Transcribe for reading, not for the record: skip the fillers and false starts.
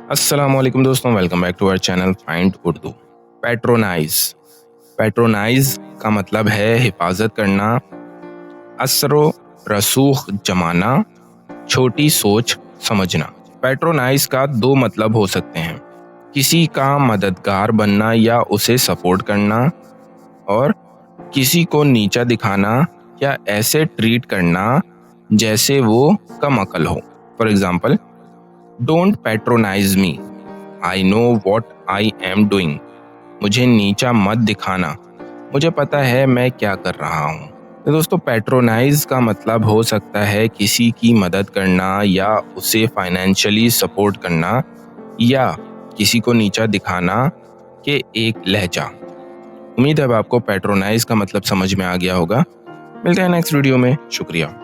अस्सलाम वालेकुम दोस्तों, welcome back to our channel find Urdu. Patronise patronise का मतलब है हिफाजत करना, असरो रसूख जमाना, छोटी सोच समझना। पैट्रोनाइज का दो मतलब हो सकते हैं, किसी का मददगार बनना या उसे सपोर्ट करना, और किसी को नीचा दिखाना या ऐसे ट्रीट करना जैसे वो कम अकल हो। For example, don't patronise me, I know what I am doing. मुझे नीचा मत दिखाना, मुझे पता है मैं क्या कर रहा हूँ। तो दोस्तों, पैट्रोनाइज का मतलब हो सकता है किसी की मदद करना या उसे फाइनेंशियली सपोर्ट करना या किसी को नीचा दिखाना के एक लहजा। उम्मीद है अब आपको पैट्रोनाइज का मतलब समझ में आ गया होगा। मिलते हैं नेक्स्ट वीडियो में। शुक्रिया।